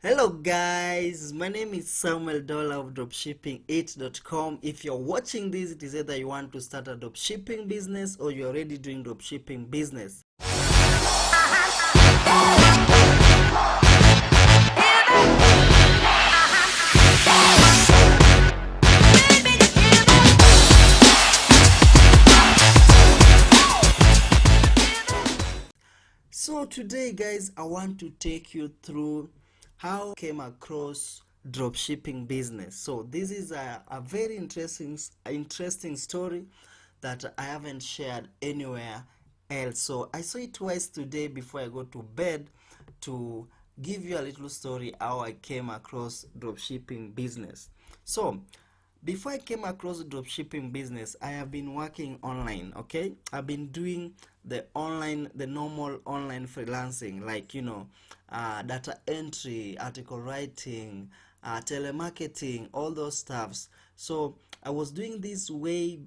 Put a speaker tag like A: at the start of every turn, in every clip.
A: Hello guys, my name is Samuel Dollar of Dropshipping8.com. If you're watching this, it is either you want to start a dropshipping business or you're already doing dropshipping business. So today guys, I want to take you through how I came across dropshipping business. So this is a very interesting story that I haven't shared anywhere else. So I saw it twice today before I go to bed to give you a little story how I came across dropshipping business. So before I came across dropshipping business, I have been working online. Okay, I've been doing the normal online freelancing, like data entry, article writing, telemarketing, all those stuffs. So I was doing this way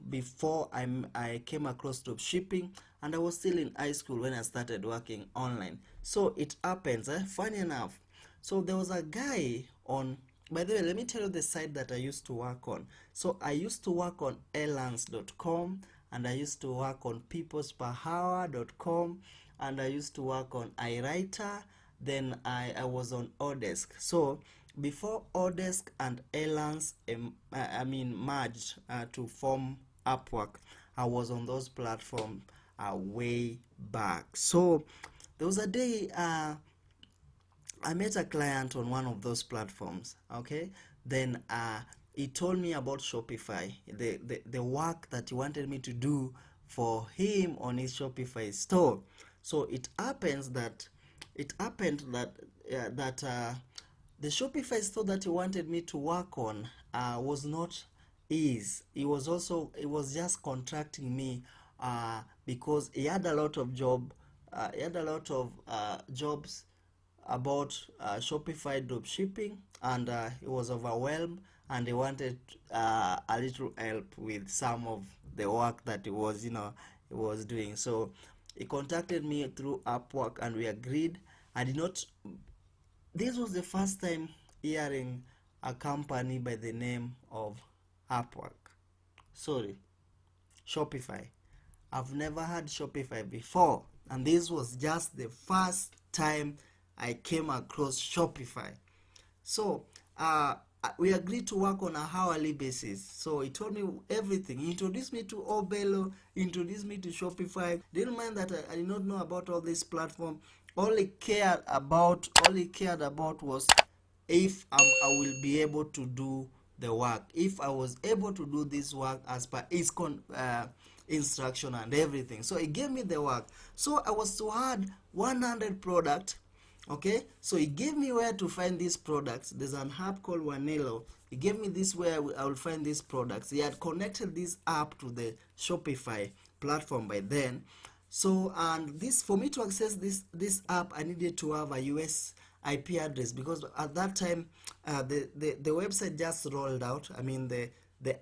A: before I came across dropshipping, and I was still in high school when I started working online. So it happens, funny enough. So there was a guy on, by the way, let me tell you the site that I used to work on. So I used to work on elance.com, and I used to work on peoplesperhour.com, and I used to work on iWriter. Then I was on Odesk. So before Odesk and Elance merged to form Upwork, I was on those platforms way back. So there was a day I met a client on one of those platforms. Okay, then he told me about Shopify, the work that he wanted me to do for him on his Shopify store. So it happened that the Shopify store that he wanted me to work on was not his. He was just contracting me because he had a lot of jobs about Shopify dropshipping, and he was overwhelmed, and he wanted a little help with some of the work that he was doing. So he contacted me through Upwork, and we agreed. I did not. This was the first time hearing a company by the name of Upwork. Sorry, Shopify. I've never had Shopify before, and this was just the first time I came across Shopify. So we agreed to work on a hourly basis. So he told me everything. He introduced me to Obello, introduced me to Shopify. Didn't mind that I did not know about all this platform. All he cared about was if I will be able to do the work, if I was able to do this work as per his instruction and everything. So he gave me the work. So I was to add 100 products. Okay, so he gave me where to find these products. There's an app called Wanelo. He gave me this where I will find these products. He had connected this app to the Shopify platform by then. So, and this, for me to access this app, I needed to have a US IP address, because at that time the website just rolled out. I mean, the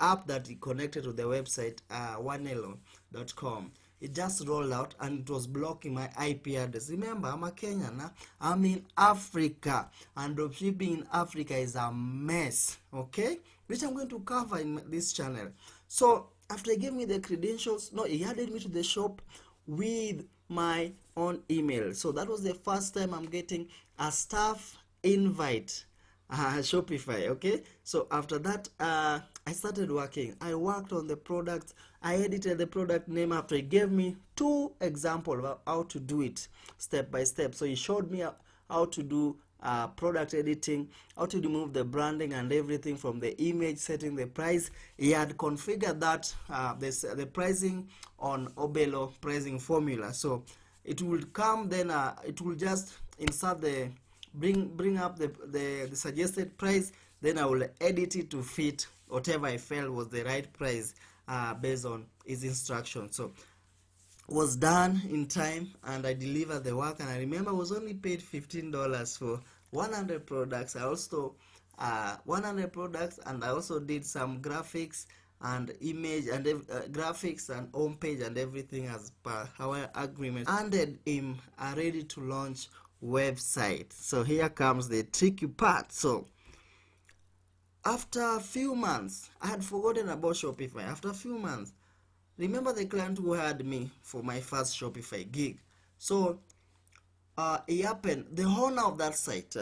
A: app that he connected to the website, wanelo.com, it just rolled out, and it was blocking my IP address. Remember, I'm a Kenyan. I'm in Africa, and dropshipping in Africa is a mess. Okay, which I'm going to cover in this channel. So after he gave me the credentials, no, he added me to the shop with my own email. So that was the first time I'm getting a staff invite. Shopify. Okay, so after that I started working. I worked on the product. I edited the product name after he gave me 2 examples of how to do it step by step. So he showed me how to do product editing, how to remove the branding and everything from the image, setting the price. He had configured that the pricing on Obello pricing formula. So it will come, then it will just insert the bring up the suggested price. Then I will edit it to fit whatever I felt was the right price based on his instructions. So was done in time, and I delivered the work. And I remember I was only paid $15 for 100 products. I also 100 products, and I also did some graphics and image and graphics and home page and everything as per our agreement. Handed him ready to launch website. So here comes the tricky part. So after a few months, I had forgotten about Shopify. After a few months, remember the client who hired me for my first Shopify gig. So it happened, the owner of that site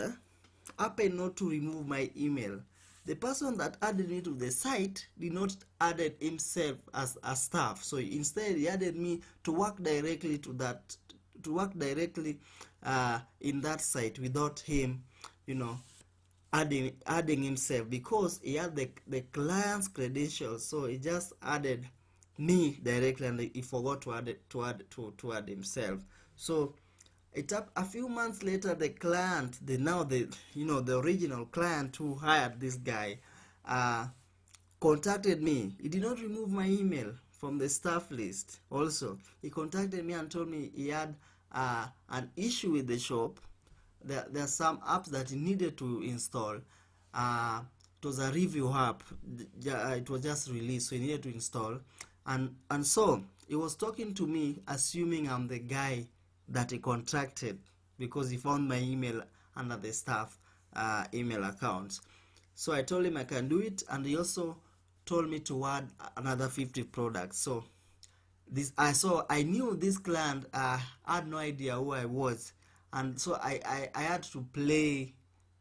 A: happened not to remove my email. The person that added me to the site did not added himself as a staff. So instead he added me to work directly in that site without him, adding himself, because he had the client's credentials. So he just added me directly and he forgot to add himself. So a few months later, the client, the original client who hired this guy, contacted me. He did not remove my email from the staff list. Also, he contacted me and told me he had an issue with the shop. There are some apps that he needed to install. It was a review app. It was just released, so he needed to install. And so he was talking to me, assuming I'm the guy that he contracted, because he found my email under the staff email accounts. So I told him I can do it, and he also told me to add another 50 products. So I knew this client had no idea who I was, and so I had to play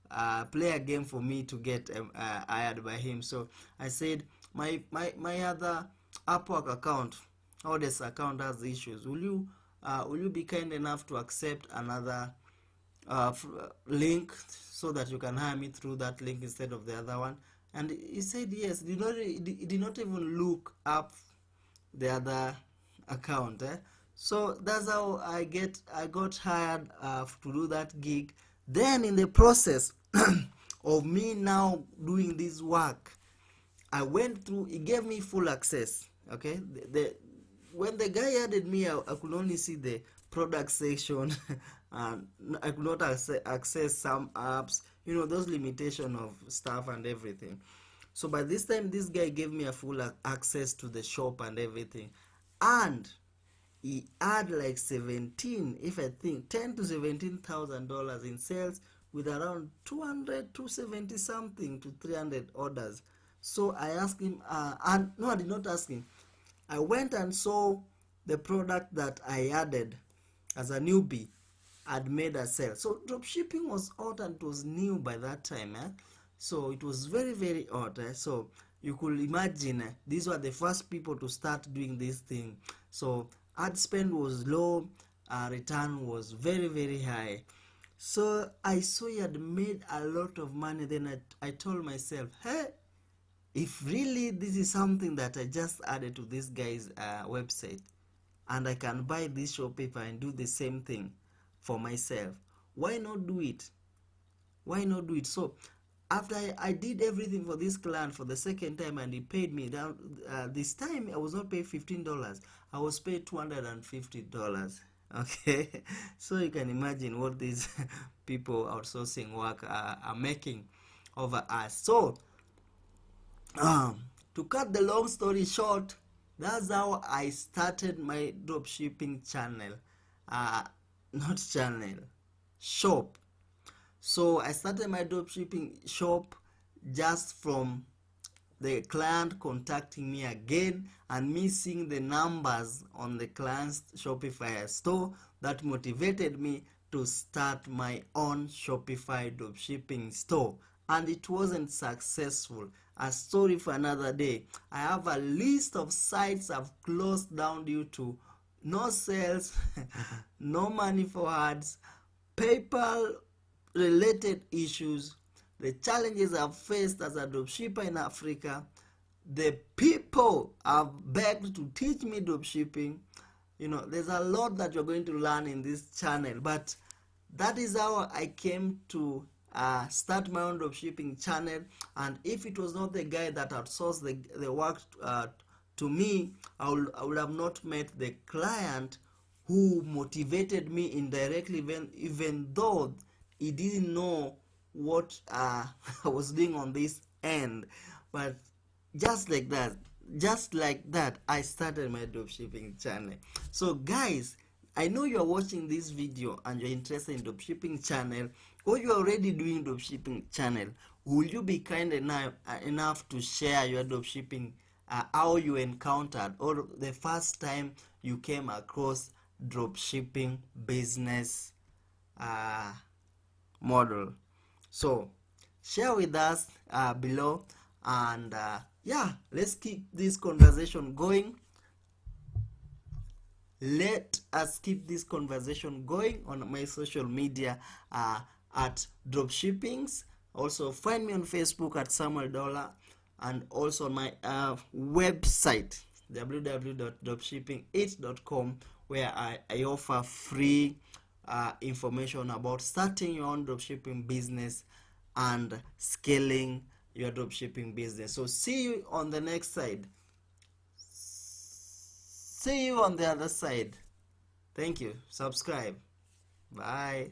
A: a game for me to get hired by him. So I said, my other Upwork account, Odes account, has issues. Will you be kind enough to accept another link so that you can hire me through that link instead of the other one? And he said yes. He did not even look up the other account. So that's how I got hired to do that gig. Then in the process of me now doing this work, I went through, he gave me full access. Okay, when the guy added me, I could only see the product section and I could not access some apps, those limitation of stuff and everything. So by this time, this guy gave me a full access to the shop and everything, and he had like 17, if I think, $10 to $17,000 in sales, with around 270 something to 300 orders. So I asked him, and no, I did not ask him. I went and saw the product that I added as a newbie had made a sale. So dropshipping was hot and it was new by that time. So it was very, very hot. So you could imagine these were the first people to start doing this thing. So ad spend was low, return was very, very high. So I saw he had made a lot of money. Then I told myself, hey, if really this is something that I just added to this guy's website, and I can buy this Shopify and do the same thing for myself, why not do it? Why not do it? So after I did everything for this client for the second time, and he paid me down, this time I was not paid $15, I was paid $250. Okay, so you can imagine what these people outsourcing work are making over us. So to cut the long story short, that's how I started my dropshipping channel. Not channel, shop. So I started my dropshipping shop just from the client contacting me again and me seeing the numbers on the client's Shopify store. That motivated me to start my own Shopify dropshipping store, and it wasn't successful. A story for another day. I have a list of sites I've closed down due to no sales, no money for ads, PayPal related issues, the challenges I've faced as a dropshipper in Africa, the people I've begged to teach me dropshipping. There's a lot that you're going to learn in this channel, but that is how I came to start my own dropshipping channel. And if it was not the guy that outsourced the work to me, I would have not met the client who motivated me indirectly, even though he didn't know what I was doing on this end. But just like that, I started my dropshipping channel. So guys, I know you are watching this video and you're interested in dropshipping channel, or you are already doing dropshipping channel. Will you be kind enough to share your dropshipping, how you encountered or the first time you came across dropshipping business model? So share with us below, and yeah, let's keep this conversation going. Let us keep this conversation going on my social media at dropshippings. Also find me on Facebook at Samuel Dollar, and also on my website www.dropshippingit.com, where I offer free information about starting your own dropshipping business and scaling your dropshipping business. So see you on the next side. See you on the other side. Thank you. Subscribe. Bye.